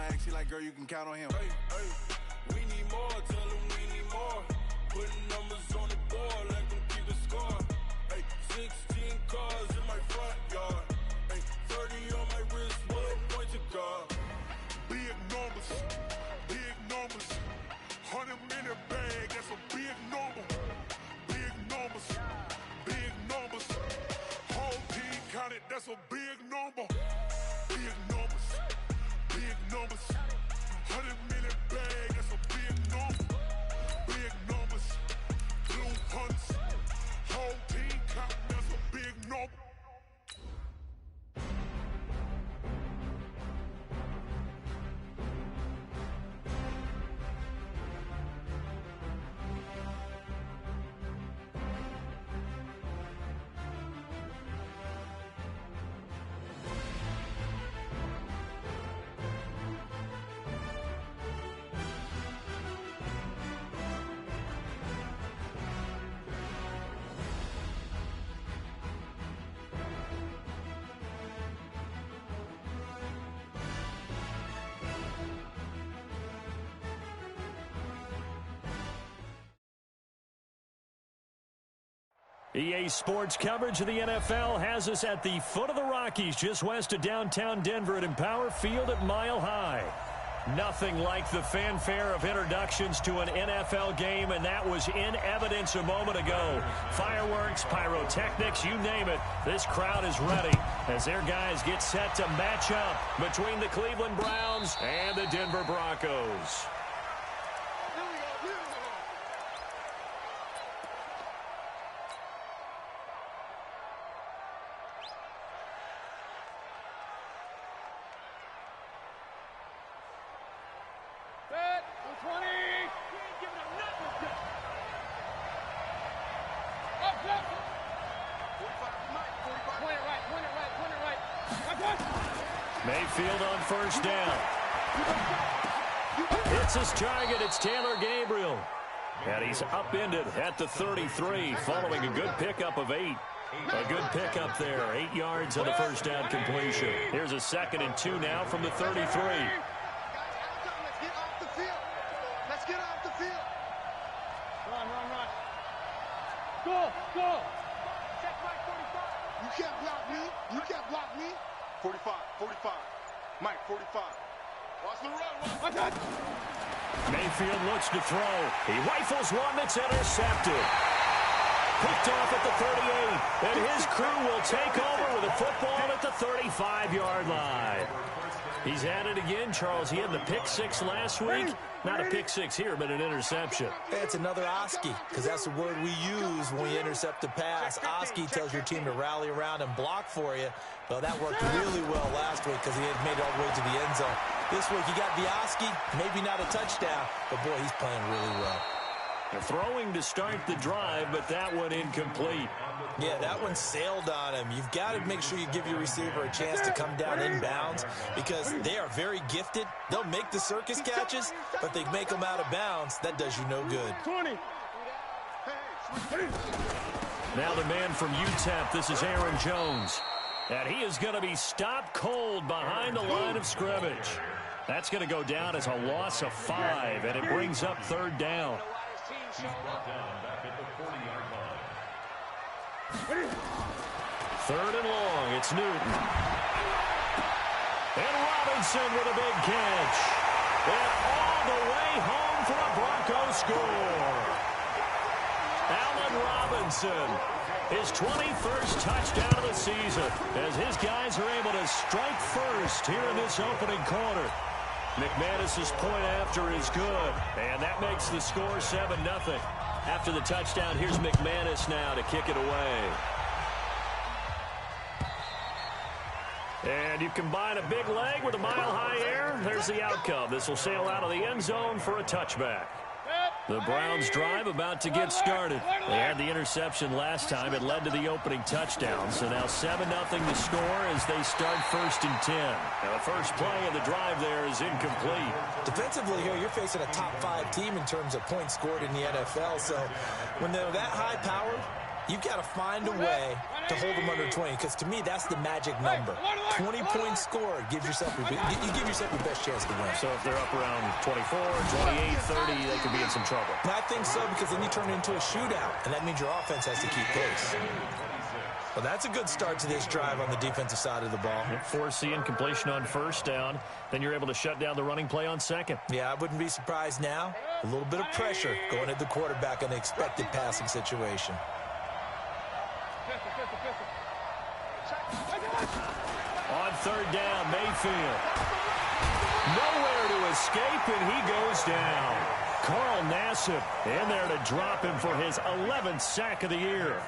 bag. She like, girl, you can count on him. Hey, we need more, tell them we need more. Putting numbers on the board, let them keep the score. Hey, 16 cars in my front yard. Hey, 30 on my wrist, bullet point to God. Big numbers, big numbers. 100-minute bag, that's a big number. Big numbers, big numbers. Whole team counted, that's a big number. Big numbers, big numbers. 100-minute bag, that's a big number. Big numbers, blue hunts. Whole team counting, that's a big number. EA Sports coverage of the NFL has us at the foot of the Rockies, just west of downtown Denver at Empower Field at Mile High. Nothing like the fanfare of introductions to an NFL game, and that was in evidence a moment ago. Fireworks, pyrotechnics, you name it. This crowd is ready as their guys get set to match up between the Cleveland Browns and the Denver Broncos. Mayfield on first down. Hits his target. It's Taylor Gabriel. And he's upended at the 33 following a good pickup of 8. A good pickup there. 8 yards on the first down completion. Here's a 2nd and 2 now from the 33. Let's get off the field. Let's get off the field. Run. Go. Check my 45. You can't block me. 45. Mike, 45. Watch the run. Watch that. Mayfield looks to throw. He rifles one that's intercepted. Picked off at the 38. And his crew will take over with a football at the 35-yard line. He's at it again, Charles. He had the pick 6 last week. Not a pick 6 here, but an interception. It's another Oski, because that's the word we use when we intercept a pass. Oski tells your team to rally around and block for you. Well, that worked really well last week because he had made it all the way to the end zone. This week, he got the Oski, maybe not a touchdown, but boy, he's playing really well. They're throwing to start the drive, but that one incomplete. Yeah, that one sailed on him. You've got to make sure you give your receiver a chance to come down inbounds because they are very gifted. They'll make the circus catches, but they make them out of bounds. That does you no good. 20. Now the man from UTEP, this is Aaron Jones. And he is going to be stopped cold behind the line of scrimmage. That's going to go down as a loss of 5, and it brings up 3rd down. Third and long, it's Newton. And Robinson with a big catch. And all the way home for a Bronco score. Allen Robinson, his 21st touchdown of the season, as his guys are able to strike first here in this opening quarter. McManus's point after is good, and that makes the score 7-0. After the touchdown, here's McManus now to kick it away. And you combine a big leg with a mile-high air, there's the outcome. This will sail out of the end zone for a touchback. The Browns drive about to get started. They had the interception last time. It led to the opening touchdown. So now 7-0 the score as they start 1st and 10. Now the first play of the drive there is incomplete. Defensively here, you're facing a top 5 team in terms of points scored in the NFL. So when they're that high-powered, You've got to find a way to hold them under 20, because to me, that's the magic number. 20 points scored gives yourself you give yourself your best chance to win. So if they're up around 24, 28, 30, they could be in some trouble. And I think so, because then you turn it into a shootout, and that means your offense has to keep pace. Well, that's a good start to this drive on the defensive side of the ball. Force the incompletion on first down. Then you're able to shut down the running play on second. Yeah, I wouldn't be surprised now. A little bit of pressure going at the quarterback on the expected passing situation. On third down, Mayfield. Nowhere to escape, and he goes down. Carl Nassib in there to drop him for his 11th sack of the year.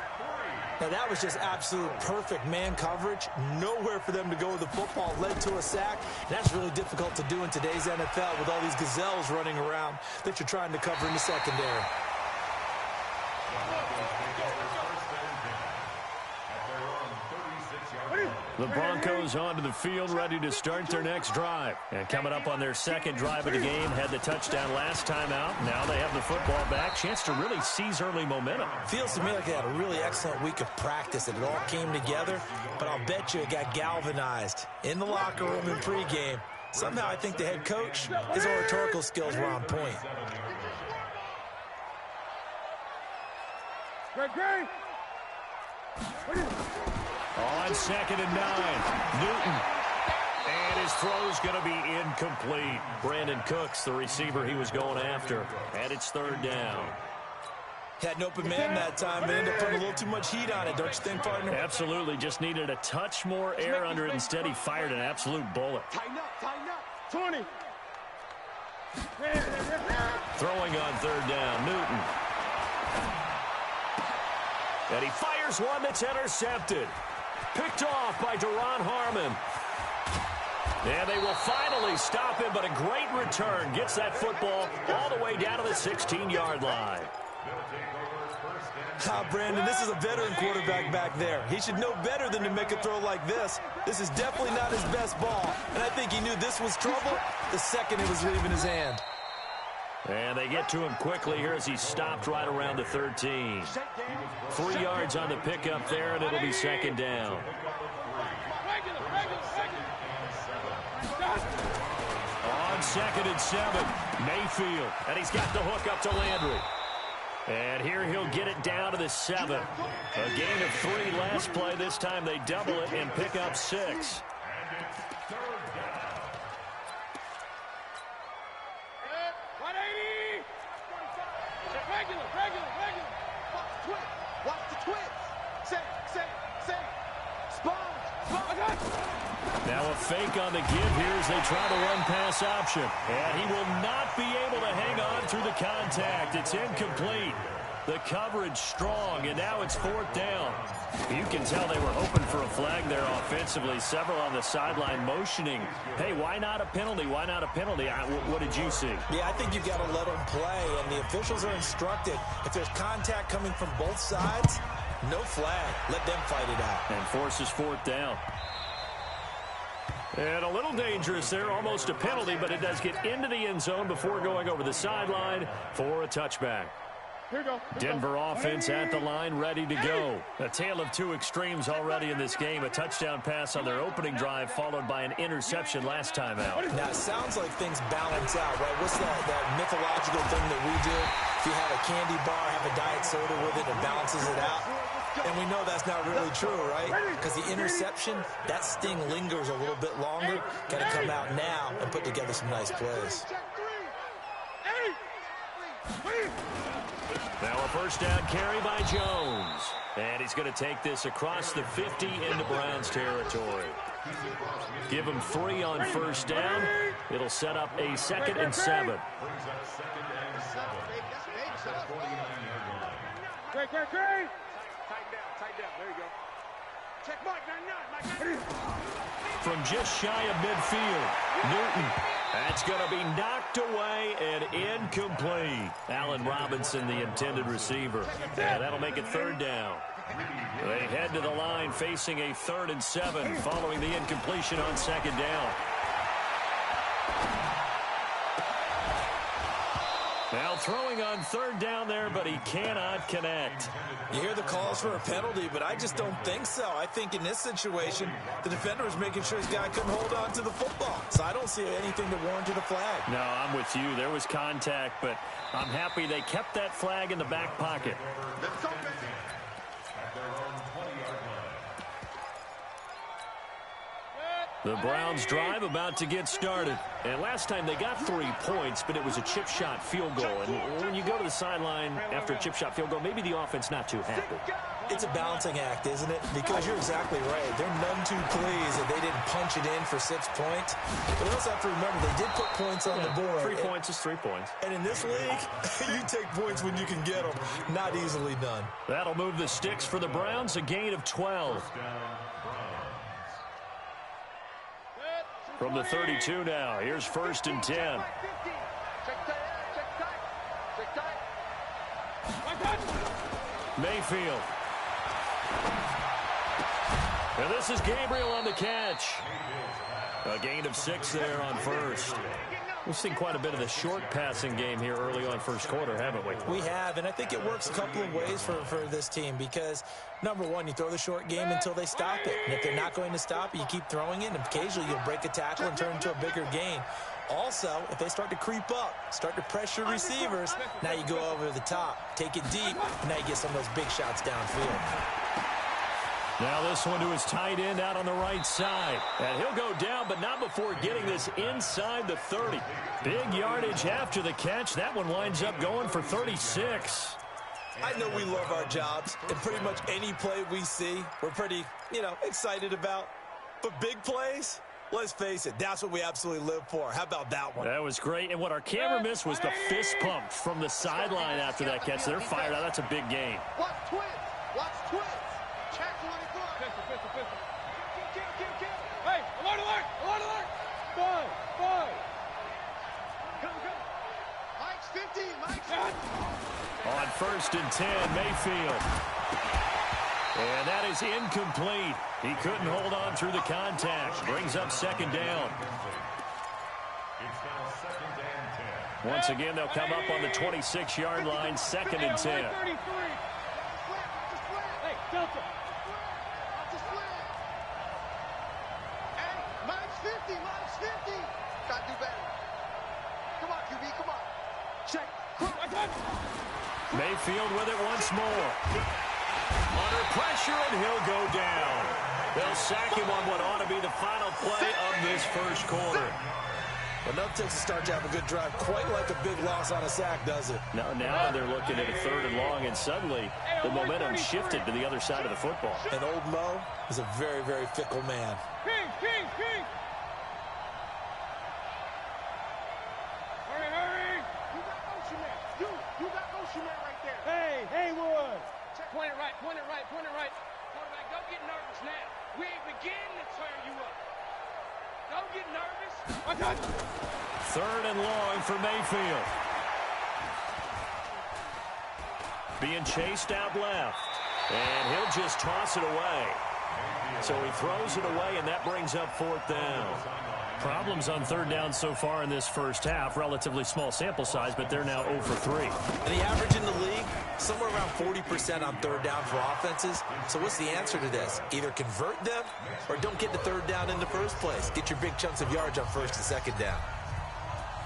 Now, that was just absolute perfect man coverage. Nowhere for them to go with the football. Led to a sack. And that's really difficult to do in today's NFL with all these gazelles running around that you're trying to cover in the secondary. The Broncos onto the field, ready to start their next drive. And coming up on their second drive of the game, had the touchdown last time out. Now they have the football back. Chance to really seize early momentum. Feels to me like they had a really excellent week of practice, and it all came together. But I'll bet you it got galvanized in the locker room in pregame. Somehow I think the head coach, his oratorical skills were on point. On 2nd and 9, Newton. And his throw's going to be incomplete. Brandon Cooks, the receiver he was going after. And it's third down. Had an open man that time, but ended up putting a little too much heat on it, don't you think, partner? Absolutely. Just needed a touch more air under it. Instead, he fired an absolute bullet. Tighten up. 20. Throwing on third down, Newton. And he fires one that's intercepted. Picked off by Duron Harmon. And they will finally stop him, but a great return. Gets that football all the way down to the 16-yard line. Brandon, this is a veteran quarterback back there. He should know better than to make a throw like this. This is definitely not his best ball. And I think he knew this was trouble the second it was leaving his hand. And they get to him quickly here as he stopped right around the 13. 3 yards on the pickup there, and it'll be second down. On 2nd and 7, Mayfield. And he's got the hook up to Landry. And here he'll get it down to the 7. A gain of 3 last play. This time they double it and pick up 6. Now a fake on the give here as they try the run-pass option. And he will not be able to hang on through the contact. It's incomplete. The coverage strong, and now it's 4th down. You can tell they were hoping for a flag there offensively. Several on the sideline motioning. Hey, why not a penalty? Why not a penalty? What did you see? Yeah, I think you've got to let them play, and the officials are instructed. If there's contact coming from both sides, no flag. Let them fight it out. And forces 4th down. And a little dangerous there, almost a penalty, but it does get into the end zone before going over the sideline for a touchback. Denver offense at the line, ready to go. A tale of two extremes already in this game. A touchdown pass on their opening drive, followed by an interception last time out. Now, it sounds like things balance out, right? What's that mythological thing that we do? If you have a candy bar, have a diet soda with it, it balances it out. And we know that's not really true, right? Because the interception, that sting lingers a little bit longer. Got to come out now and put together some nice plays. Now a first down carry by Jones. And he's going to take this across the 50 into Browns territory. Give him 3 on first down. It'll set up a 2nd and 7. From just shy of midfield, Newton. That's going to be knocked away and incomplete. Allen Robinson, the intended receiver. And that'll make it 3rd down. They head to the line facing a 3rd and 7 following the incompletion on 2nd down. Now throwing on third down there, but he cannot connect. You hear the calls for a penalty, but I just don't think so. I think in this situation, the defender was making sure his guy couldn't hold on to the football. So I don't see anything to warrant a flag. No, I'm with you. There was contact, but I'm happy they kept that flag in the back pocket. Let's go, baby. The Browns drive about to get started. And last time they got 3 points, but it was a chip shot field goal. And when you go to the sideline after a chip shot field goal, maybe the offense not too happy. It's a balancing act, isn't it? Because you're exactly right. They're none too pleased that they didn't punch it in for 6 points. But you also have to remember, they did put points on the board. 3 points is 3 points. And in this league, you take points when you can get them. Not easily done. That'll move the sticks for the Browns, a gain of 12. From the 32 now, here's 1st and 10. Mayfield. And this is Gabriel on the catch. A gain of 6 there on 1st. We've seen quite a bit of the short passing game here early on first quarter, haven't we? We have, and I think it works a couple of ways for this team because, number one, you throw the short game until they stop it. And if they're not going to stop it, you keep throwing it, and occasionally you'll break a tackle and turn into a bigger gain. Also, if they start to creep up, start to pressure receivers, now you go over the top, take it deep, and now you get some of those big shots downfield. Now this one to his tight end out on the right side. And he'll go down, but not before getting this inside the 30. Big yardage after the catch. That one winds up going for 36. I know we love our jobs, and pretty much any play we see, we're pretty, excited about. But big plays, let's face it, that's what we absolutely live for. How about that one? That was great. And what our camera missed was the fist pump from the sideline after that catch. They're fired out. That's a big game. Watch twins. Watch twins. Check one and good. Pistol. Kill. Hey, alert. Five. Come. Mike's 50. On 1st and 10, Mayfield. And that is incomplete. He couldn't hold on through the contact. Brings up 2nd down. Once again, they'll come up on the 26-yard line, 2nd and 10. Hey, Delta. Mike's 50. Gotta do better. Come on, QB, come on. Check. Mayfield with it once more. Under pressure, and he'll go down. They'll sack him on what ought to be the final play of this first quarter. Well, nothing takes a start to have a good drive quite like a big loss on a sack, does it? Now they're looking at a 3rd and long, and suddenly the momentum shifted to the other side of the football. And old Mo is a very, very fickle man. King. Hurry. You got Ocean Man right there. Hey, Haywood. Point it right. Quarterback, don't get nervous now. We ain't beginning to tear you up. Don't get nervous. 3rd and long for Mayfield. Being chased out left. And he'll just toss it away. So he throws it away, and that brings up 4th down. Problems on 3rd down so far in this first half. Relatively small sample size, but they're now 0 for 3. And the average in the league, somewhere around 40% on 3rd down for offenses. So what's the answer to this? Either convert them or don't get to 3rd down in the first place. Get your big chunks of yards on 1st and 2nd down.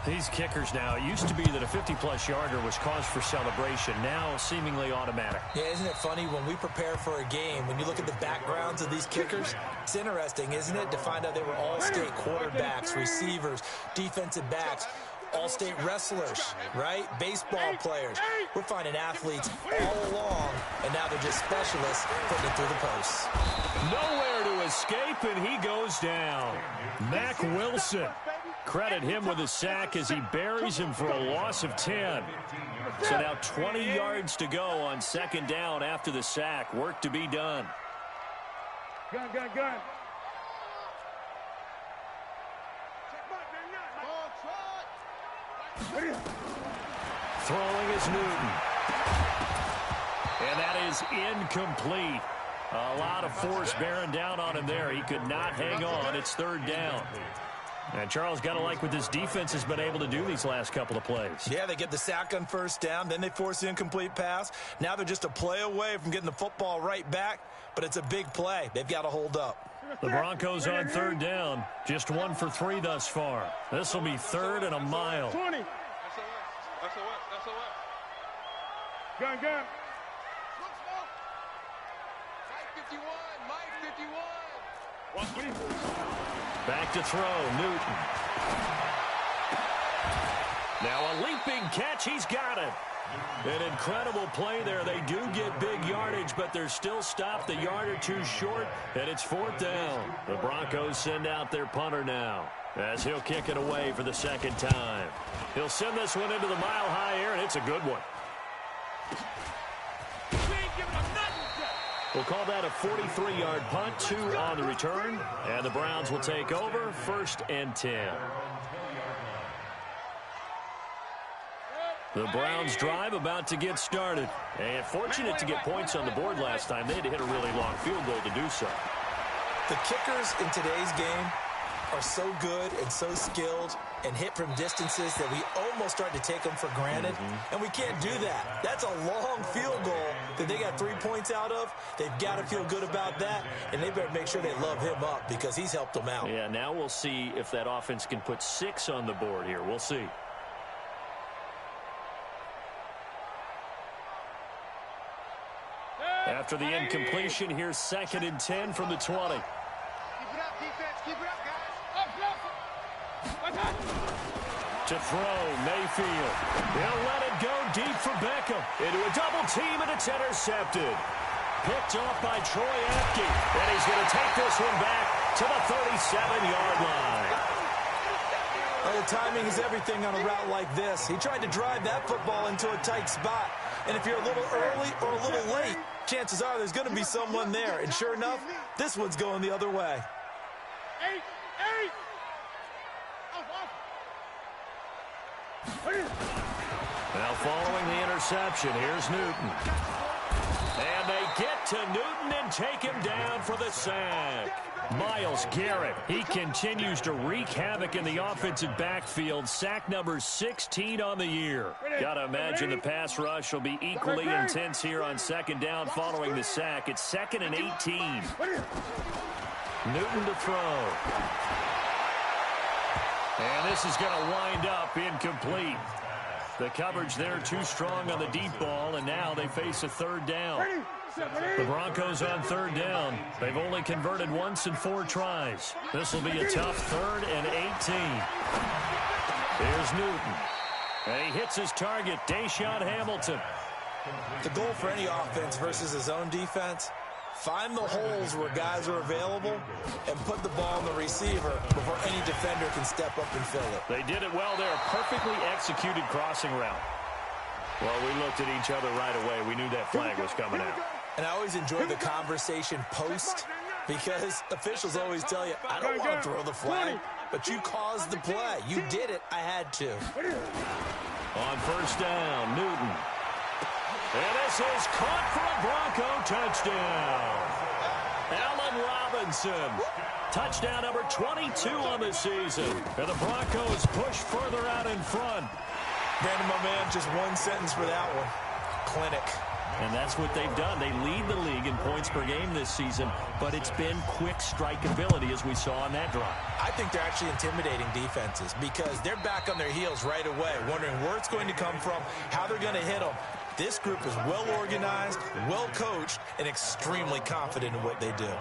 These kickers now, it used to be that a 50-plus yarder was cause for celebration. Now seemingly automatic. Yeah, isn't it funny when we prepare for a game, when you look at the backgrounds of these kickers, it's interesting, isn't it, to find out they were all-state quarterbacks, receivers, defensive backs, all-state wrestlers, right? Baseball players. We're finding athletes all along, and now they're just specialists putting it through the posts. Nowhere to escape, and he goes down. Mack Wilson. Credit him with a sack as he buries him for a loss of 10. So now 20 yards to go on 2nd down after the sack. Work to be done. Gun. Throwing is Newton. And that is incomplete. A lot of force bearing down on him there. He could not hang on. It's 3rd down. And Charles, got to like what this defense has been able to do these last couple of plays. Yeah, they get the sack on first down, then they force the incomplete pass. Now they're just a play away from getting the football right back, but it's a big play. They've got to hold up. The Broncos on third down, just 1 for 3 thus far. This will be 3rd and a mile. 20. SOS. Gun. Mike 51. Back to throw, Newton. Now a leaping catch, he's got it. An incredible play there. They do get big yardage, but they're still stopped a yard or two short, and it's 4th down. The Broncos send out their punter now, as he'll kick it away for the 2nd time. He'll send this one into the mile-high air, and it's a good one. We'll call that a 43-yard punt, 2 on the return, and the Browns will take over, 1st and 10. The Browns drive about to get started. And fortunate to get points on the board last time. They had to hit a really long field goal to do so. The kickers in today's game are so good and so skilled and hit from distances that we almost start to take them for granted. And we can't do that. That's a long field goal that they got 3 points out of. They've got to feel good about that, and they better make sure they love him up because he's helped them out. Yeah, now we'll see if that offense can put 6 on the board here. We'll see. After the incompletion, here's 2nd and 10 from the 20. Keep it up, defense. Keep it up, guys. To throw, Mayfield. He'll let it go deep for Beckham. Into a double team, and it's intercepted. Picked off by Troy Apke. And he's going to take this one back to the 37-yard line. Well, the timing is everything on a route like this. He tried to drive that football into a tight spot. And if you're a little early or a little late, chances are there's going to be someone there. And sure enough, this one's going the other way. 8. Now following the interception, here's Newton. And they get to Newton and take him down for the sack. Myles Garrett, he continues to wreak havoc in the offensive backfield. Sack number 16 on the year. Got to imagine the pass rush will be equally intense here on 2nd down following the sack. It's 2nd and 18. Newton to throw. And this is going to wind up incomplete. The coverage there too strong on the deep ball, and now they face a 3rd down. The Broncos on 3rd down. They've only converted once in 4 tries. This will be a tough 3rd and 18. Here's Newton. And he hits his target, Deshaun Hamilton. The goal for any offense versus his own defense, find the holes where guys are available and put the ball on the receiver before any defender can step up and fill it. They did it well there. Perfectly executed crossing route. Well, we looked at each other right away. We knew that flag was coming out. And I always enjoy the conversation post because officials always tell you, I don't want to throw the flag, but you caused the play. You did it. I had to. On 1st down, Newton. And this is caught for a Bronco touchdown. Allen Robinson. Touchdown number 22 on the season. And the Broncos push further out in front. Brandon, my man, just one sentence for that one. Clinic. And that's what they've done. They lead the league in points per game this season, but it's been quick strike ability as we saw on that drive. I think they're actually intimidating defenses because they're back on their heels right away, wondering where it's going to come from, how they're going to hit them. This group is well organized, well coached, and extremely confident in what they do.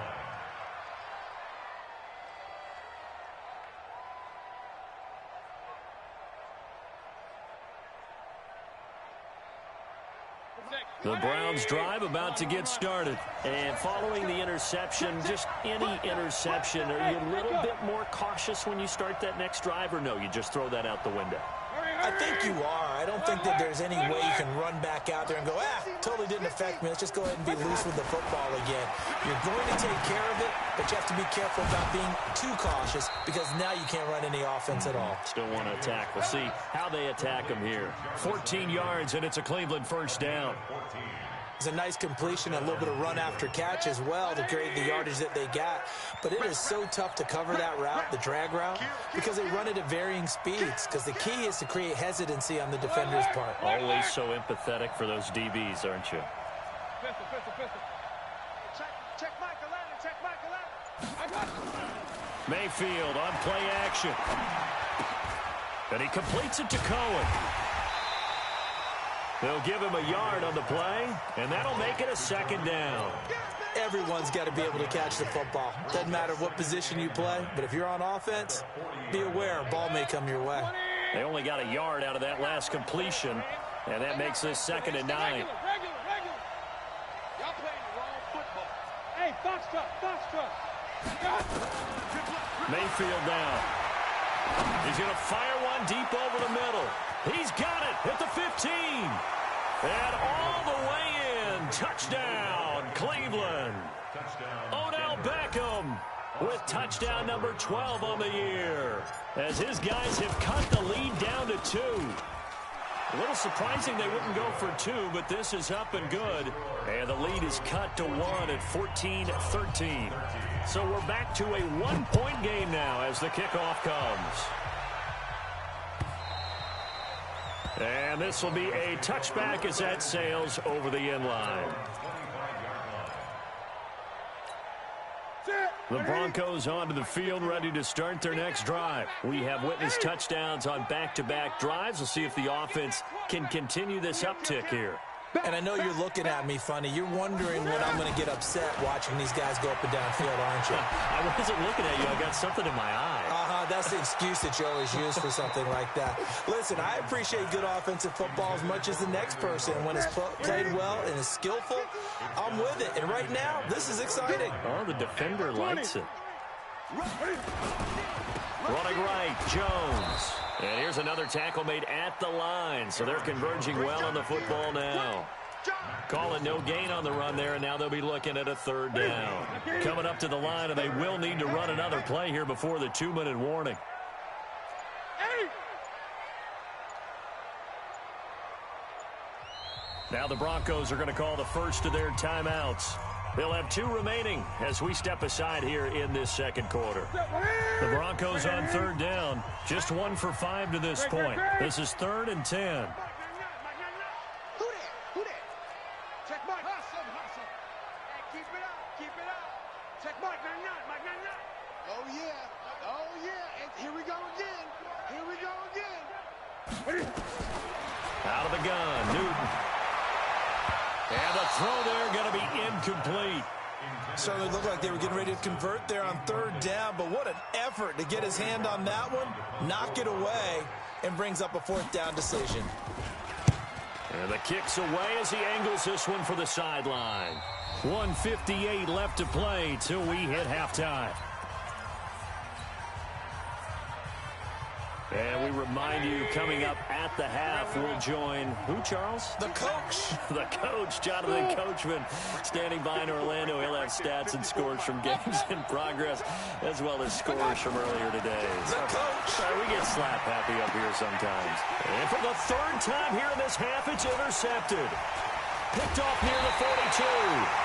The Browns drive about to get started. And following the interception, just any interception, are you a little bit more cautious when you start that next drive, or no, you just throw that out the window? I think you are. I don't think that there's any way you can run back out there and go, totally didn't affect me. Let's just go ahead and be loose with the football again. You're going to take care of it, but you have to be careful about being too cautious because now you can't run any offense at all. Still want to attack. We'll see how they attack them here. 14 yards, and it's a Cleveland 1st down. It's a nice completion, a little bit of run after catch as well to create the yardage that they got. But it is so tough to cover that route, the drag route, because they run it at varying speeds. Because the key is to create hesitancy on the defender's part. Always so empathetic for those DBs, aren't you? Check Michael Allen. Check Michael Allen. I got it. Mayfield on play action. And he completes it to Cohen. They'll give him a yard on the play, and that'll make it a second down. Everyone's got to be able to catch the football. Doesn't matter what position you play, but if you're on offense, be aware a ball may come your way. They only got a yard out of that last completion, and that makes this 2nd and 9. Regular. Y'all playing the wrong football. Hey, Foxtrot. Mayfield down. He's going to fire one deep over the middle. He's got it at the 15. And all the way in. Touchdown, Cleveland. Odell Beckham with touchdown number 12 on the year, as his guys have cut the lead down to 2. A little surprising they wouldn't go for 2, but this is up and good. And the lead is cut to 1 at 14-13. So we're back to a 1-point game now as the kickoff comes. And this will be a touchback as that sails over the end line. The Broncos onto the field, ready to start their next drive. We have witnessed touchdowns on back-to-back drives. We'll see if the offense can continue this uptick here. And I know you're looking at me funny. You're wondering when I'm going to get upset watching these guys go up and down field, aren't you? I wasn't looking at you. I got something in my eye. That's the excuse that you always use for something like that. Listen, I appreciate good offensive football as much as the next person. When it's played well and is skillful, I'm with it. And right now, this is exciting. Oh, the defender likes it. Running right, Jones. And here's another tackle made at the line. So they're converging well on the football now. Calling no gain on the run there, and now they'll be looking at a 3rd down. Coming up to the line, and they will need to run another play here before the 2-minute warning. Now the Broncos are going to call the first of their timeouts. They'll have 2 remaining as we step aside here in this second quarter. The Broncos on 3rd down, just 1 for 5 to this point. This is 3rd and 10. Who that? Check Mike. Hustle. Hey, keep it up. Check Mike, Mike. Oh, yeah. And here we go again. Out of the gun, Newton. And the throw there going to be incomplete. Certainly looked like they were getting ready to convert there on 3rd down, but what an effort to get his hand on that one, knock it away, and brings up a 4th down decision. And the kick's away as he angles this one for the sideline. 1:58 left to play till we hit halftime. And we remind you, coming up at the half, we'll join who, Charles? The coach. The coach, Jonathan Coachman, standing by in Orlando. He'll have stats and scores from games in progress, as well as scores from earlier today. The coach. We get slap happy up here sometimes. And for the 3rd time here in this half, it's intercepted. Picked off near the 42.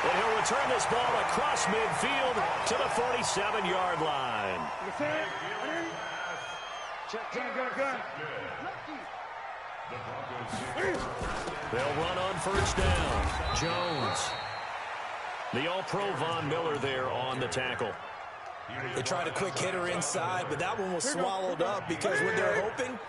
And he'll return this ball across midfield to the 47-yard line. Gun. They'll run on 1st down. Jones. The all-pro Von Miller there on the tackle. They tried a quick hitter inside, but that one was swallowed up because when they're hoping,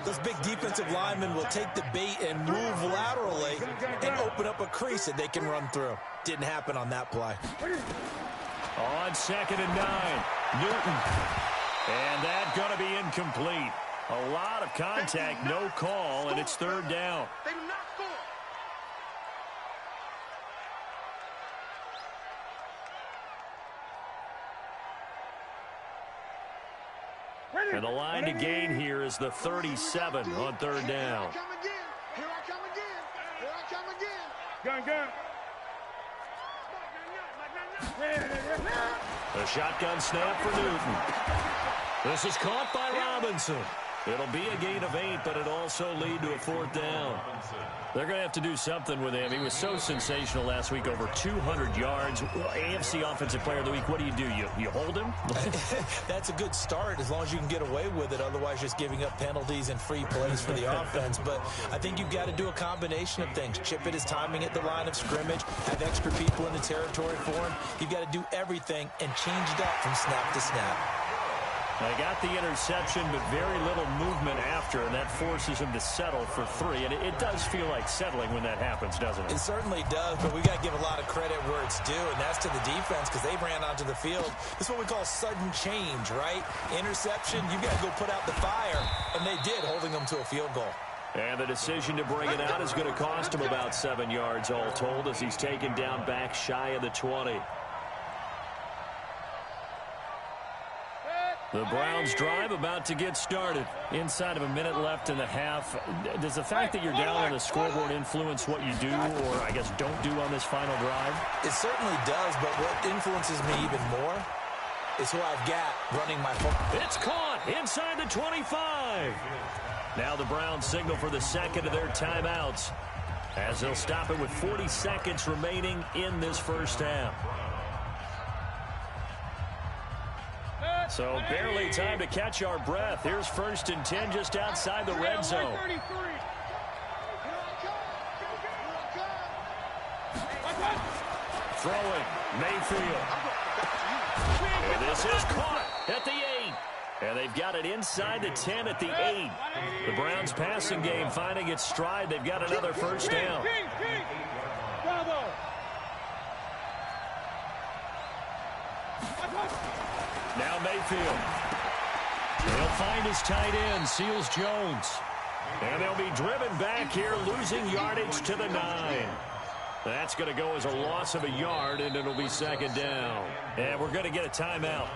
those big defensive linemen will take the bait and move laterally and open up a crease that they can run through. Didn't happen on that play. On 2nd and 9, Newton. And that's going to be incomplete. A lot of contact, no call, and it's 3rd down. They do not score. And the line to gain here is the 37 on 3rd down. Here I come again. Gun. A shotgun snap for Newton. This is caught by Robinson. It'll be a gain of 8, but it'll also lead to a 4th down. They're going to have to do something with him. He was so sensational last week, over 200 yards. AFC Offensive Player of the Week, what do? You hold him? That's a good start as long as you can get away with it. Otherwise, just giving up penalties and free plays for the offense. But I think you've got to do a combination of things. Chip it his timing at the line of scrimmage, have extra people in the territory for him. You've got to do everything and change it up from snap to snap. They got the interception, but very little movement after, and that forces him to settle for 3. And it does feel like settling when that happens, doesn't it? It certainly does, but we got to give a lot of credit where it's due, and that's to the defense because they ran onto the field. This is what we call sudden change, right? Interception, you got to go put out the fire, and they did, holding them to a field goal. And the decision to bring it out is going to cost him about 7 yards all told as he's taken down back shy of the 20. The Browns drive about to get started. Inside of a minute left in the half. Does the fact that you're down on the scoreboard influence what you do or, I guess, don't do on this final drive? It certainly does, but what influences me even more is who I've got running my football. It's caught inside the 25. Now the Browns signal for the second of their timeouts as they'll stop it with 40 seconds remaining in this first half. So barely time to catch our breath. Here's 1st and 10 just outside the red zone. Throwing, Mayfield. And this is caught at the 8. And they've got it inside the 10 at the 8. The Browns passing game finding its stride. They've got another first down. Now Mayfield. He'll find his tight end, Seals Jones. And they'll be driven back here, losing yardage to the 9. That's going to go as a loss of a yard, and it'll be 2nd down. And we're going to get a timeout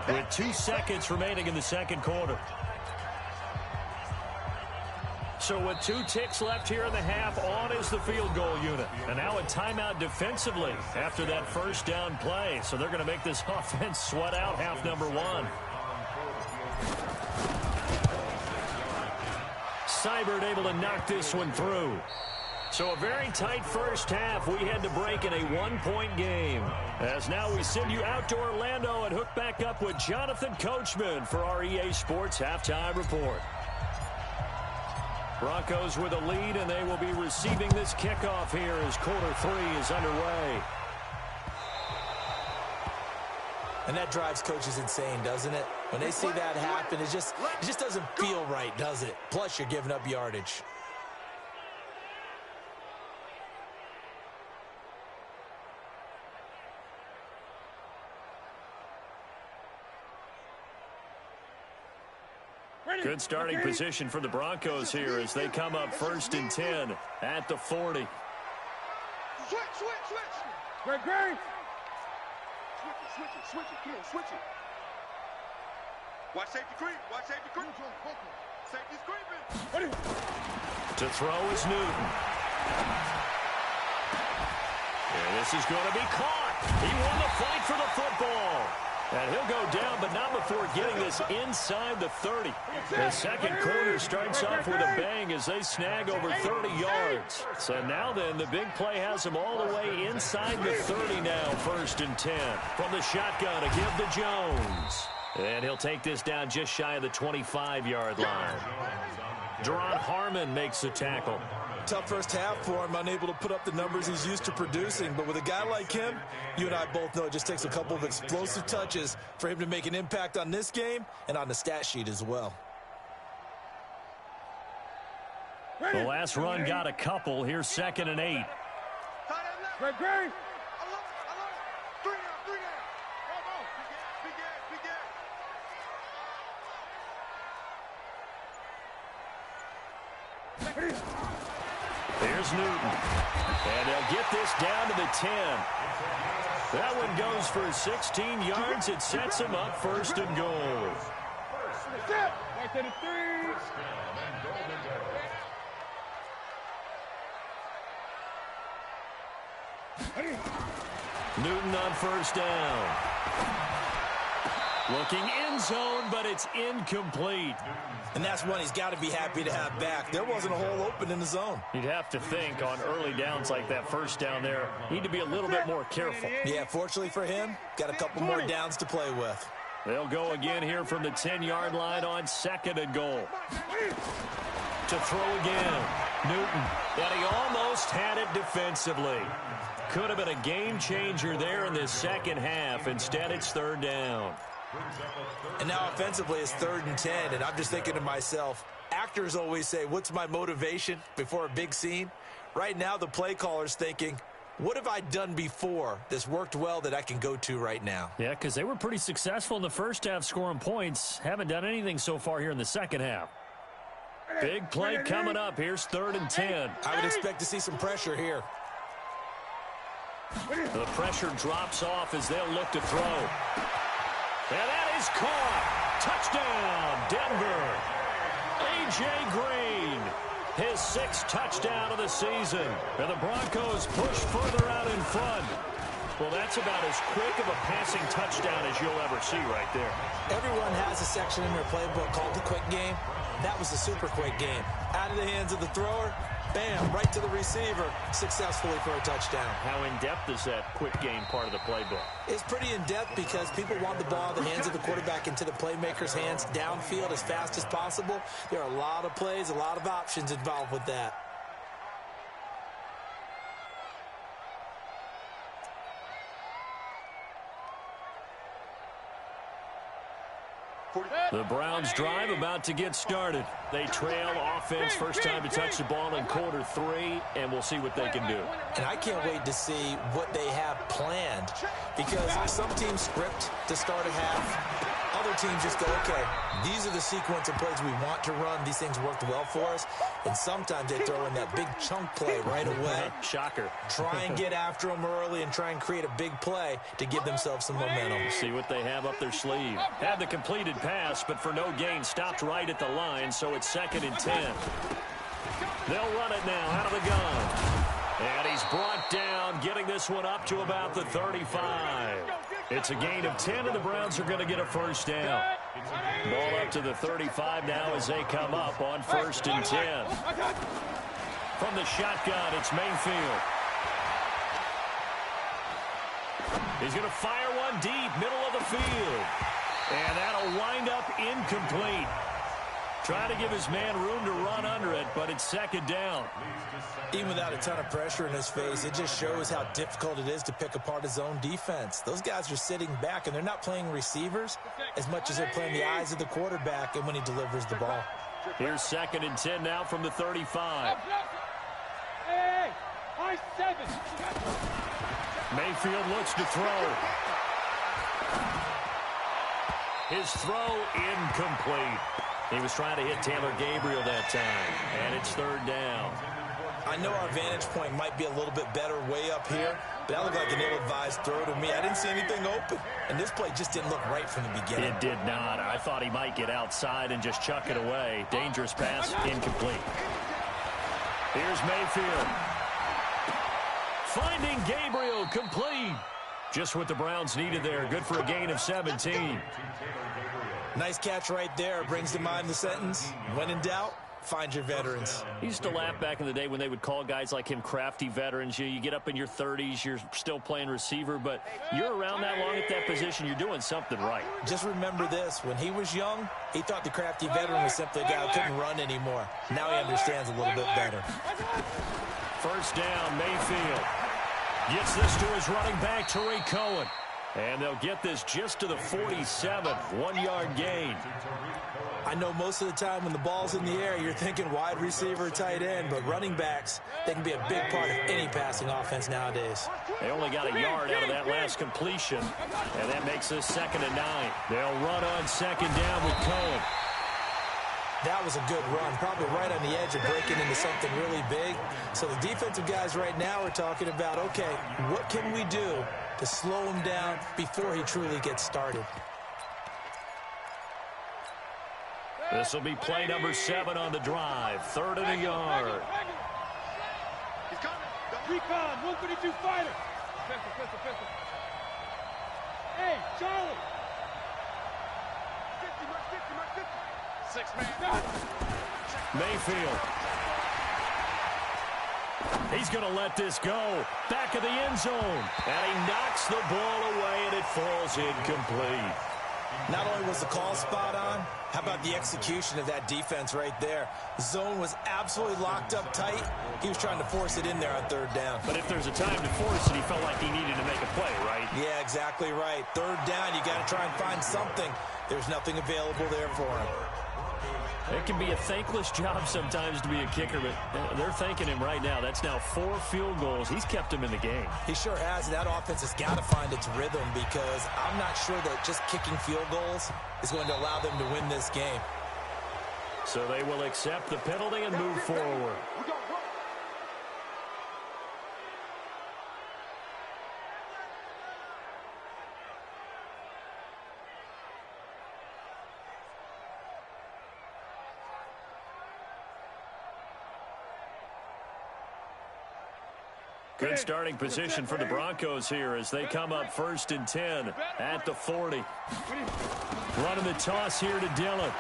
with 2 seconds remaining in the second quarter. So with 2 ticks left here in the half, on is the field goal unit. And now a timeout defensively after that first down play. So they're going to make this offense sweat out half number 1. Seibert able to knock this one through. So a very tight first half. We had to break in a 1-point game. As now we send you out to Orlando and hook back up with Jonathan Coachman for our EA Sports Halftime Report. Broncos with a lead, and they will be receiving this kickoff here as quarter 3 is underway. And that drives coaches insane, doesn't it? When they see that happen, it just doesn't feel right, does it? Plus, you're giving up yardage. Good starting position for the Broncos here as they come up 1st and 10 at the 40. Switch. Great. Switch it. Come on, switch it. Watch safety creep. Safety's creeping. To throw is Newton. And this is going to be caught. He won the fight for the football. And he'll go down, but not before getting this inside the 30. The second quarter starts off with a bang as they snag over 30 yards. So now then, the big play has them all the way inside the 30 now, 1st and 10. From the shotgun to give to Jones. And he'll take this down just shy of the 25-yard line. Deron Harmon makes the tackle. Tough first half for him, unable to put up the numbers he's used to producing. But with a guy like him, you and I both know it just takes a couple of explosive touches for him to make an impact on this game and on the stat sheet as well. The last run got a couple. Here's 2nd and 8. Great. Here's Newton. And they'll get this down to the 10. That one goes for 16 yards. It sets him up 1st and goal. Right to the 3. Newton on 1st down. Looking end zone, but it's incomplete. And that's one he's got to be happy to have back. There wasn't a hole open in the zone. You'd have to think on early downs like that first down there, need to be a little bit more careful. Yeah, fortunately for him, got a couple more downs to play with. They'll go again here from the 10-yard line on 2nd and goal. To throw again, Newton. And he almost had it defensively. Could have been a game changer there in this second half. Instead, it's 3rd down. And now offensively it's 3rd and 10, and I'm just thinking to myself, actors always say, what's my motivation before a big scene? Right now the play caller's thinking, what have I done before that's worked well that I can go to right now? Yeah, because they were pretty successful in the first half scoring points. Haven't done anything so far here in the second half. Big play coming up. Here's 3rd and 10. I would expect to see some pressure here. The pressure drops off as they'll look to throw. And that is caught. Touchdown, Denver. A.J. Green, his 6th touchdown of the season. And the Broncos push further out in front. Well, that's about as quick of a passing touchdown as you'll ever see right there. Everyone has a section in their playbook called the quick game. That was a super quick game. Out of the hands of the thrower, bam, right to the receiver, successfully for a touchdown. How in-depth is that quick game part of the playbook? It's pretty in-depth because people want the ball in the hands of the quarterback into the playmaker's hands downfield as fast as possible. There are a lot of plays, a lot of options involved with that. The Browns drive about to get started. They trail offense, first time to touch the ball in quarter 3, and we'll see what they can do. And I can't wait to see what they have planned, because some teams script to start a half. Other teams just go, okay, these are the sequence of plays we want to run. These things worked well for us. And sometimes they throw in that big chunk play right away. Shocker. Try and get after them early and try and create a big play to give themselves some momentum. See what they have up their sleeve. Had the completed pass, but for no gain, stopped right at the line, so it's 2nd and 10. They'll run it now out of the gun. And he's brought down, getting this one up to about the 35. It's a gain of 10, and the Browns are going to get a first down. Ball up to the 35 now as they come up on 1st and 10. From the shotgun, it's Mayfield. He's going to fire one deep, middle of the field. And that'll wind up incomplete. Trying to give his man room to run under it, but it's 2nd down. Even without a ton of pressure in his face, it just shows how difficult it is to pick apart his own defense. Those guys are sitting back, and they're not playing receivers as much as they're playing the eyes of the quarterback and when he delivers the ball. Here's 2nd and 10 now from the 35. Hey, high 7. Mayfield looks to throw. His throw incomplete. He was trying to hit Taylor Gabriel that time, and it's 3rd down. I know our vantage point might be a little bit better way up here, but that looked like an ill-advised throw to me. I didn't see anything open, and this play just didn't look right from the beginning. It did not. I thought he might get outside and just chuck it away. Dangerous pass, incomplete. Here's Mayfield. Finding Gabriel, complete. Just what the Browns needed there. Good for a gain of 17. Nice catch right there. Brings to mind the sentence, when in doubt, find your veterans. I used to laugh back in the day when they would call guys like him crafty veterans. You get up in your 30s, you're still playing receiver, but you're around that long at that position, you're doing something right. Just remember this. When he was young, he thought the crafty veteran was simply a guy who couldn't run anymore. Now he understands a little bit better. 1st down, Mayfield. Gets this to his running back, Tariq Cohen. And they'll get this just to the 47, 1-yard gain. I know most of the time when the ball's in the air, you're thinking wide receiver, tight end, but running backs, they can be a big part of any passing offense nowadays. They only got a yard out of that last completion, and that makes this 2nd and 9. They'll run on 2nd down with Cohen. That was a good run, probably right on the edge of breaking into something really big. So the defensive guys right now are talking about, okay, what can we do to slow him down before he truly gets started? This will be play number 7 on the drive. 3rd and a yard. Recon, 132 fighter. Pistol. Hey, Charlie. Mayfield. He's going to let this go. Back of the end zone. And he knocks the ball away, and it falls incomplete. Not only was the call spot on, how about the execution of that defense right there? The zone was absolutely locked up tight. He was trying to force it in there on third down. But if there's a time to force it, he felt like he needed to make a play, right? Yeah, exactly right. Third down, you got to try and find something. There's nothing available there for him. It can be a thankless job sometimes to be a kicker, but they're thanking him right now. That's now 4 field goals. He's kept him in the game. He sure has. That offense has got to find its rhythm because I'm not sure that just kicking field goals is going to allow them to win this game. So they will accept the penalty and move forward. Good starting position for the Broncos here as they come up 1st and 10 at the 40. Running the toss here to Dillon.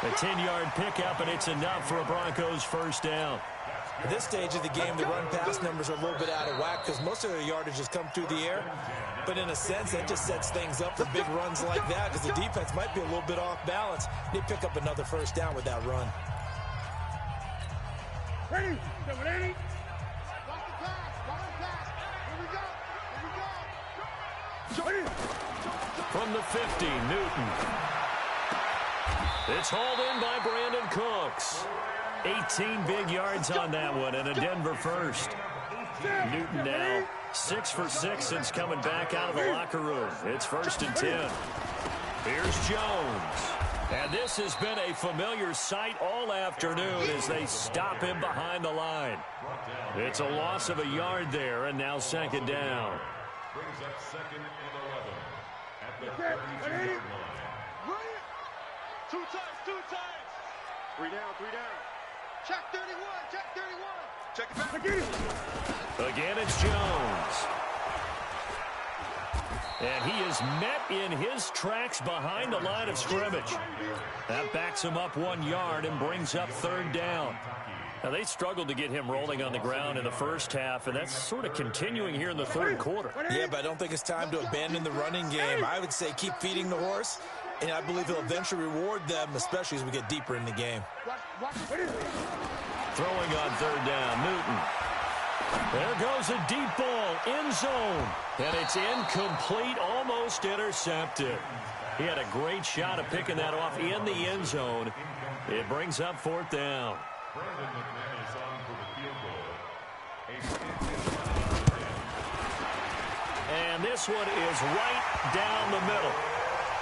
A 10-yard pickup, and it's enough for a Broncos first down. At this stage of the game, the run-pass numbers are a little bit out of whack because most of their yardage has come through the air. But in a sense, that just sets things up for big runs like that because the defense might be a little bit off balance. They pick up another first down with that run. Ready? Ready? Block the pass. Block the pass. Here we go. From the 50, Newton. It's hauled in by Brandon Cooks. 18 big yards on that one, and a Denver first. Newton now 6 for 6 since coming back out of the locker room. It's 1st and 10. Here's Jones. And this has been a familiar sight all afternoon as they stop him behind the line. It's a loss of a yard there, and now 2nd down. Brings up 2nd and 11 at the 32-yard line. 2 times, 2 times. 3 down, 3 down. Check 31, check 31. Check it back. Again, it's Jones. And he is met in his tracks behind the line of scrimmage. That backs him up 1 yard and brings up 3rd down. Now, they struggled to get him rolling on the ground in the first half, and that's sort of continuing here in the 3rd quarter. Yeah, but I don't think it's time to abandon the running game. I would say keep feeding the horse, and I believe he'll eventually reward them, especially as we get deeper in the game. Throwing on 3rd down, Newton. There goes a deep ball, end zone, and it's incomplete, almost intercepted. He had a great shot at picking that off in the end zone. It brings up 4th down. Brandon McMahon is on for the field goal. And this one is right down the middle,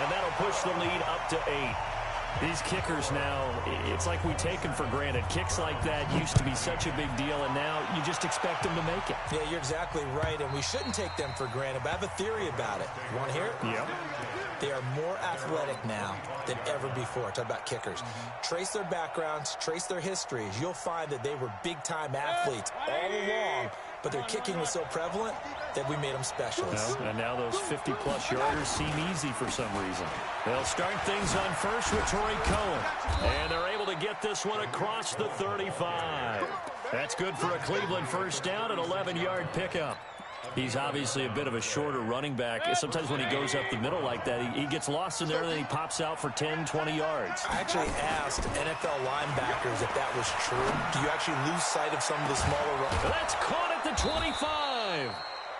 and that'll push the lead up to 8. These kickers now, it's like we take them for granted. Kicks like that used to be such a big deal, and now you just expect them to make it. Yeah, you're exactly right, and we shouldn't take them for granted, but I have a theory about it. You want to hear it? Yep. They are more athletic now than ever before. Talk about kickers. Trace their backgrounds, trace their histories. You'll find that they were big-time athletes all along, but their kicking was so prevalent that we made them specialists. And now those 50-plus yarders seem easy for some reason. They'll start things on first with Torrey Cohen. And they're able to get this one across the 35. That's good for a Cleveland first down, an 11-yard pickup. He's obviously a bit of a shorter running back. Sometimes when he goes up the middle like that, he gets lost in there, and then he pops out for 10, 20 yards. I actually asked NFL linebackers if that was true. Do you actually lose sight of some of the smaller runners? That's caught at the 25.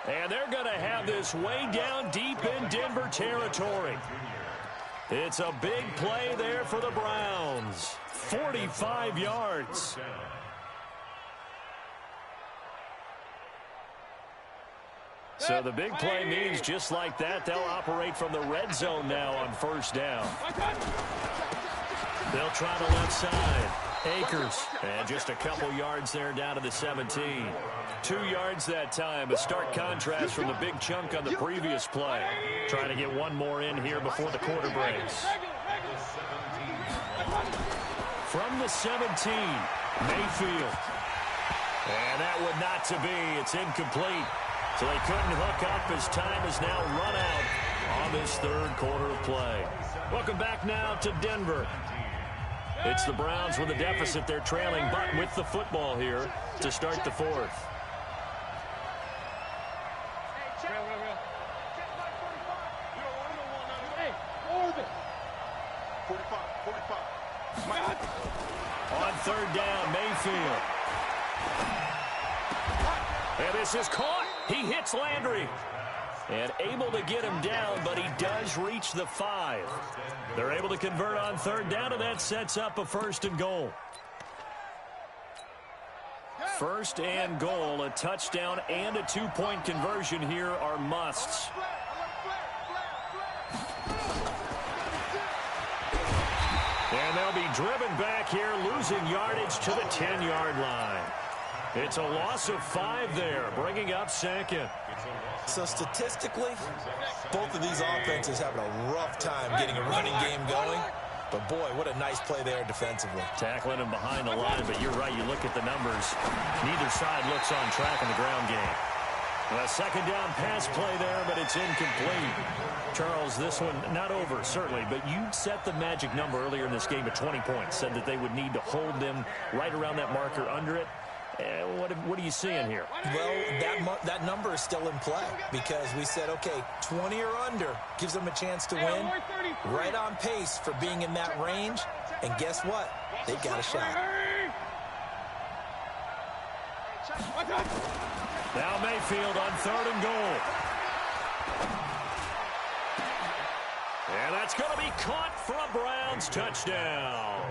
And they're going to have this way down deep in Denver territory. It's a big play there for the Browns. 45 yards. So the big play means just like that, they'll operate from the red zone now on first down. They'll try the left side. Akers, and just a couple yards there down to the 17. 2 yards that time, a stark contrast from the big chunk on the previous play. Trying to get one more in here before the quarter breaks. From the 17, Mayfield. And that would not to be. It's incomplete. So they couldn't hook up as time is now run out on this third quarter of play. Welcome back now to Denver. It's the Browns with a deficit. They're trailing, but with the football here to start the fourth. On third down, Mayfield. And this is caught. He hits Landry. And able to get him down, but he does reach the 5. They're able to convert on third down, and that sets up a 1st and goal. 1st and goal, a touchdown and a 2-point conversion here are musts. And they'll be driven back here, losing yardage to the 10-yard line. It's a loss of 5 there, bringing up 2nd. So statistically, both of these offenses having a rough time getting a running game going. But boy, what a nice play there defensively. Tackling him behind the line, but you're right, you look at the numbers. Neither side looks on track in the ground game. A 2nd down pass play there, but it's incomplete. Charles, this one not over, certainly, but you set the magic number earlier in this game at 20 points, said that they would need to hold them right around that marker under it. What are you seeing here? Well, that number is still in play because we said, okay, 20 or under gives them a chance to win. Right on pace for being in that range. And guess what? They've got a shot. Now Mayfield on 3rd and goal. And that's going to be caught for a Browns touchdown.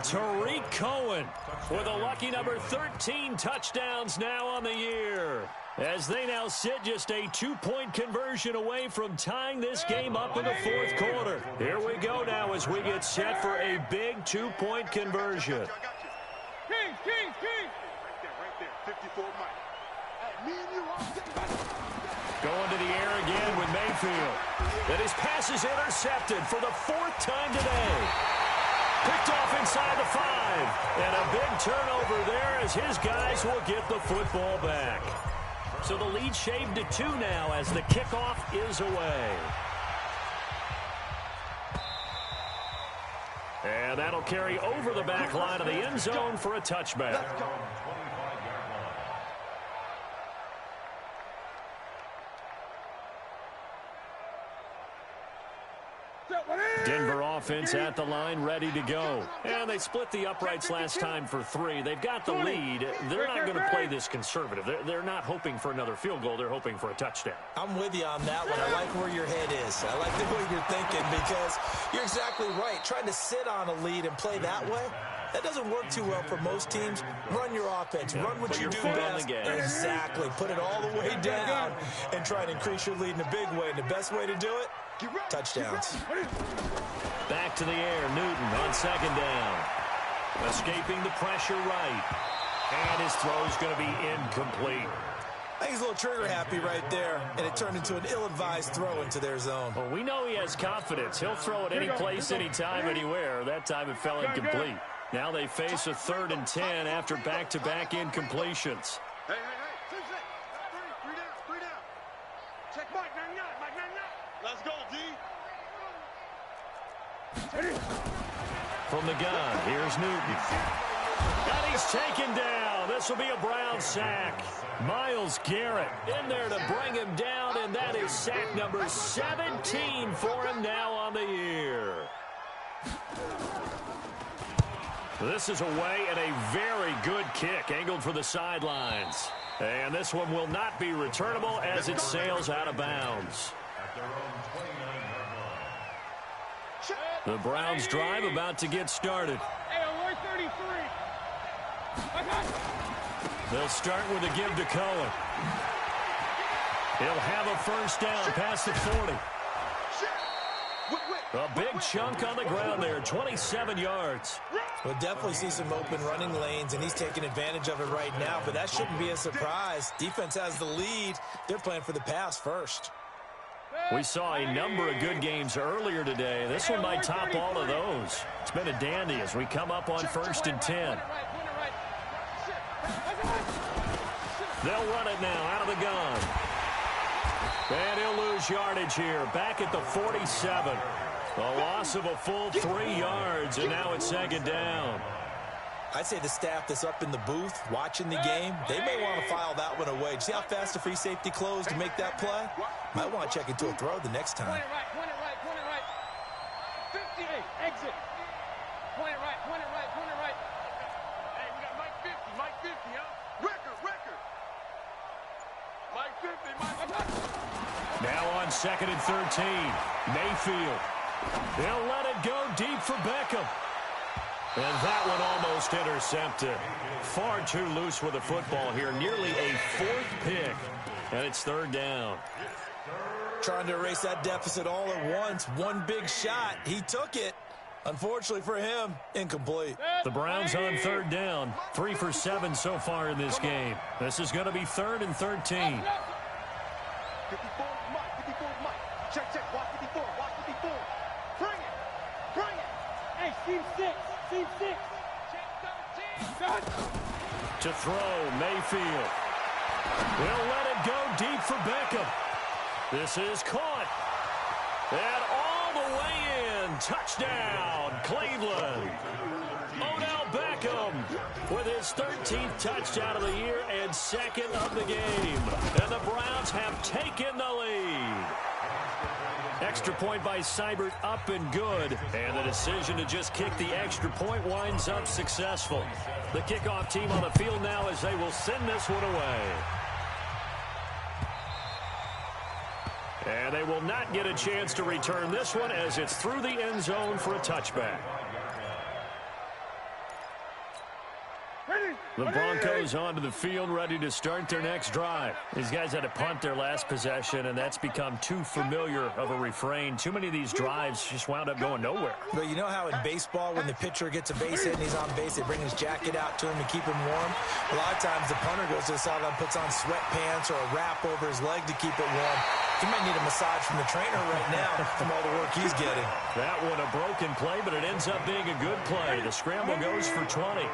Tariq Cohen with a lucky number 13 touchdowns now on the year, as they now sit just a 2-point conversion away from tying this game up in the 4th quarter. Here we go now as we get set for a big 2-point conversion. King. Right there, 54 Mike. Going to the air again with Mayfield. And his pass is intercepted for the 4th time today. Picked off inside the 5. And a big turnover there as his guys will get the football back. So the lead shaved to 2 now as the kickoff is away. And that'll carry over the back line of the end zone for a touchback. Denver offense at the line, ready to go. And they split the uprights last time for 3. They've got the lead. They're not going to play this conservative. They're not hoping for another field goal. They're hoping for a touchdown. I'm with you on that one. I like where your head is. I like the way you're thinking because you're exactly right. Trying to sit on a lead and play that way, that doesn't work too well for most teams. Run your offense. Run what you do best. Exactly. Put it all the way down and try to increase your lead in a big way. And the best way to do it, touchdowns. Back to the air. Newton on 2nd down. Escaping the pressure right. And his throw's going to be incomplete. I think he's a little trigger happy right there, and it turned into an ill-advised throw into their zone. Well, we know he has confidence. He'll throw it any place, anytime, anywhere. That time it fell incomplete. Now they face a 3rd and 10 after back-to-back incompletions. Hey. 3 down. Check Mike 99. Let's go, D. From the gun, here's Newton. And he's taken down. This will be a Brown sack. Myles Garrett in there to bring him down, and that is sack number 17 for him now on the year. This is away and a very good kick, angled for the sidelines. And this one will not be returnable as it sails out of bounds. The Browns drive about to get started. Hey, on 133. They'll start with a give to Cohen. He'll have a 1st down past the 40. A big chunk on the ground there, 27 yards. We'll definitely see some open running lanes, and he's taking advantage of it right now, but that shouldn't be a surprise. Defense has the lead. They're playing for the pass first. We saw a number of good games earlier today. This one might top all of those. It's been a dandy as we come up on 1st and 10. They'll run it now out of the gun. And he'll lose yardage here. Back at the 47. A loss of a full 3 yards, and now it's second down. I'd say the staff that's up in the booth watching the game, they may want to file that one away. See how fast the free safety closed to make that play? Might want to check into a throw the next time. Point it right, point it right, point it right. 50, exit. Point it right, point it right, point it right. Hey, we got Mike 50, Mike 50, huh? Record. Mike 50, Mike 50. Now on 2nd and 13, Mayfield. They'll let it go deep for Beckham. And that one almost intercepted. Far too loose with the football here. Nearly a 4th pick. And it's 3rd down. Trying to erase that deficit all at once. One big shot. He took it. Unfortunately for him, incomplete. The Browns on 3rd down. 3 for 7 so far in this game. This is going to be 3rd and 13. 54 Mike. Check, watch 54, watch 54. Bring it. Hey, team 6. Check 13. To throw, Mayfield. Will let it go deep for Beckham. This is caught. And all the way in. Touchdown, Cleveland. Odell Beckham with his 13th touchdown of the year and 2nd of the game. And the Browns have taken the lead. Extra point by Seibert up and good. And the decision to just kick the extra point winds up successful. The kickoff team on the field now as they will send this one away. And they will not get a chance to return this one as it's through the end zone for a touchback. The Broncos onto the field, ready to start their next drive. These guys had to punt their last possession, and that's become too familiar of a refrain. Too many of these drives just wound up going nowhere. But you know how in baseball, when the pitcher gets a base hit and he's on base, they bring his jacket out to him to keep him warm? A lot of times the punter goes to the sideline, puts on sweatpants or a wrap over his leg to keep it warm. He might need a massage from the trainer right now from all the work he's getting. That one a broken play, but it ends up being a good play. The scramble goes for 20.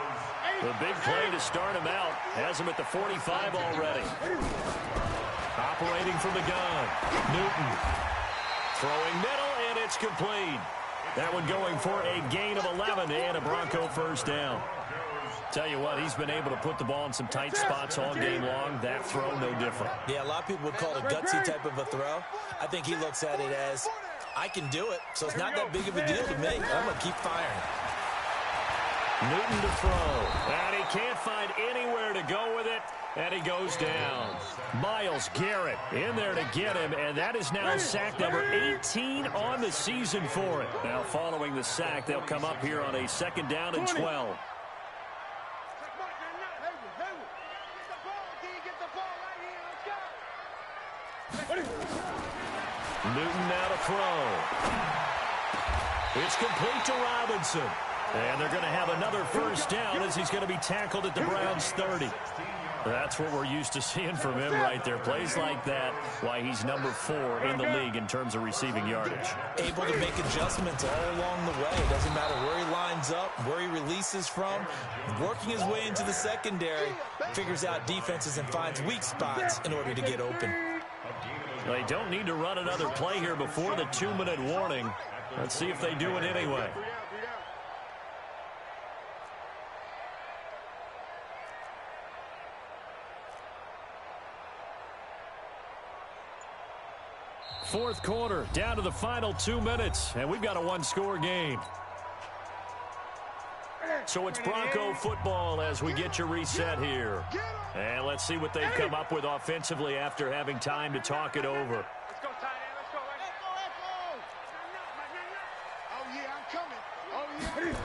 The big play to start him out. Has him at the 45 already. Operating from the gun. Newton. Throwing middle, and it's complete. That one going for a gain of 11 and a Bronco first down. Tell you what, he's been able to put the ball in some tight spots all game long. That throw, no different. Yeah, a lot of people would call it a gutsy type of a throw. I think he looks at it as, I can do it, so it's not that big of a deal to me. I'm going to keep firing. Newton to throw, and he can't find anywhere to go with it, and he goes down. Myles Garrett in there to get him, and that is now sack number 18 on the season for it. Now following the sack, they'll come up here on a 2nd down and 12. Newton now to throw. It's complete to Robinson. And they're going to have another first down as he's going to be tackled at the Browns 30. That's what we're used to seeing from him right there. Plays like that, why he's number 4 in the league in terms of receiving yardage. Able to make adjustments all along the way. It doesn't matter where he lines up, where he releases from. Working his way into the secondary, figures out defenses and finds weak spots in order to get open. They don't need to run another play here before the 2-minute warning. Let's see if they do it anyway. Fourth quarter, down to the final 2 minutes, and we've got a one-score game. So it's Bronco football as we get your reset here. And let's see what they've come up with offensively after having time to talk it over. Let's go, tight end. Let's go. Oh, yeah, I'm coming. Oh, yeah.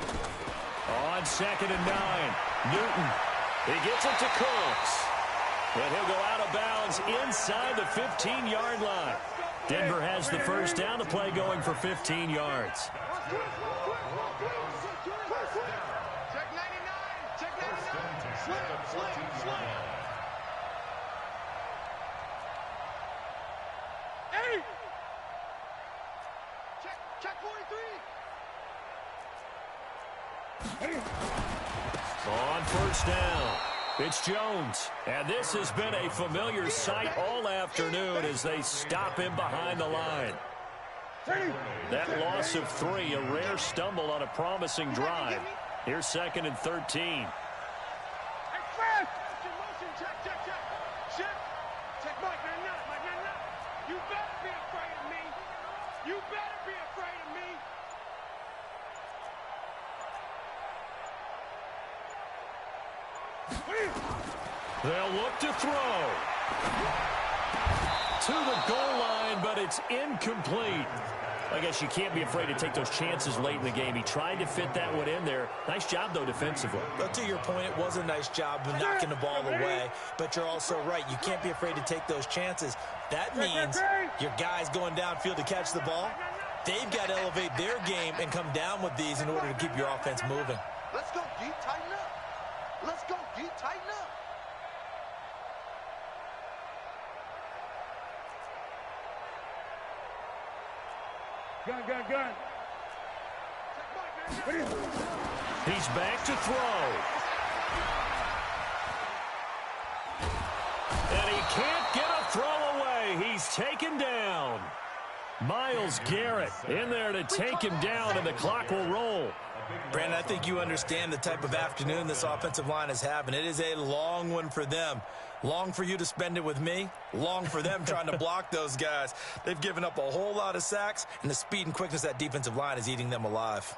On 2nd and 9, Newton. He gets it to Cooks. And he'll go out of bounds inside the 15-yard line. Denver has the first down, to play going for 15 yards. Check 99. Check 99. Slip. Hey! Check 43. On first down, It's Jones, and this has been a familiar sight all afternoon as they stop him behind the line. That loss of 3, a rare stumble on a promising drive. Here's 2nd and 13. You better be afraid of me. You better be afraid of me. They'll look to throw. To the goal line, but it's incomplete. I guess you can't be afraid to take those chances late in the game. He tried to fit that one in there. Nice job, though, defensively. But to your point, it was a nice job of knocking the ball away. But you're also right. You can't be afraid to take those chances. That means your guys going downfield to catch the ball, they've got to elevate their game and come down with these in order to keep your offense moving. Let's go deep, tighten up. Let's go deep, tighten up. Gun. He's back to throw. And he can't get a throw away. He's taken down. Myles Garrett in there to take him down, and the clock will roll. Brandon, I think you understand the type of afternoon this offensive line is having. It is a long one for them. Long for you to spend it with me. Long for them trying to block those guys. They've given up a whole lot of sacks, and the speed and quickness of that defensive line is eating them alive.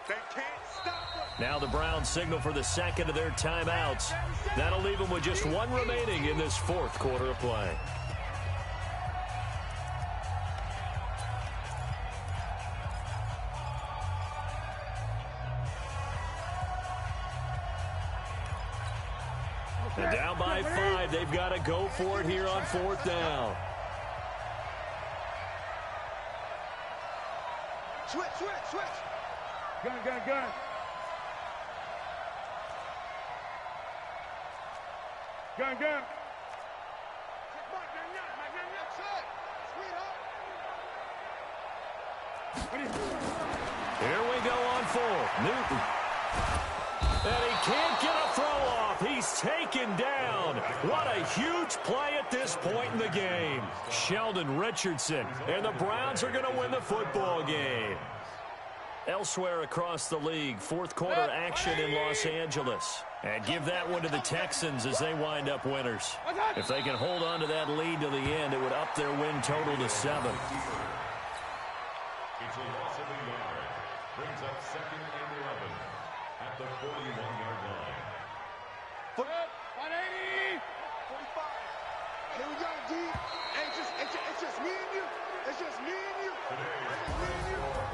They can't stop us. Now the Browns signal for the 2nd of their timeouts. That'll leave them with just 1 remaining in this 4th quarter of play. And down by 5, they've got to go for it here on 4th down. Switch. Gun. Here we go on 4th. Newton. And he can't get a throw off. He's taken down. What a huge play at this point in the game. Sheldon Richardson. And the Browns are going to win the football game. Elsewhere across the league, 4th quarter action in Los Angeles. And give that one to the Texans as they wind up winners. If they can hold on to that lead to the end, it would up their win total to 7. It's a loss of a yard. Brings up 2nd and 11 at the 41-yard line. 180. 45. Here we go, D. It's just me and you. It's just me and you.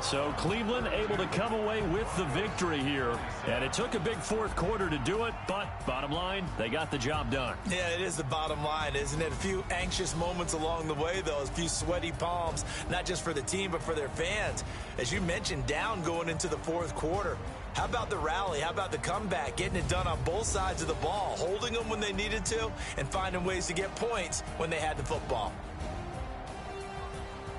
So Cleveland able to come away with the victory here. And it took a big 4th quarter to do it, but bottom line, they got the job done. Yeah, it is the bottom line, isn't it? A few anxious moments along the way, though. A few sweaty palms, not just for the team, but for their fans. As you mentioned, down going into the 4th quarter. How about the rally? How about the comeback? Getting it done on both sides of the ball, holding them when they needed to, and finding ways to get points when they had the football.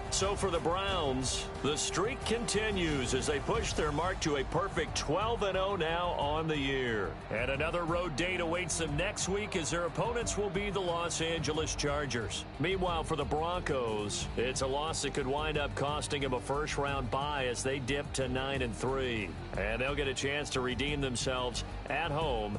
So for the Browns, the streak continues as they push their mark to a perfect 12-0 now on the year. And another road date awaits them next week as their opponents will be the Los Angeles Chargers. Meanwhile, for the Broncos, it's a loss that could wind up costing them a first-round bye as they dip to 9-3. And they'll get a chance to redeem themselves at home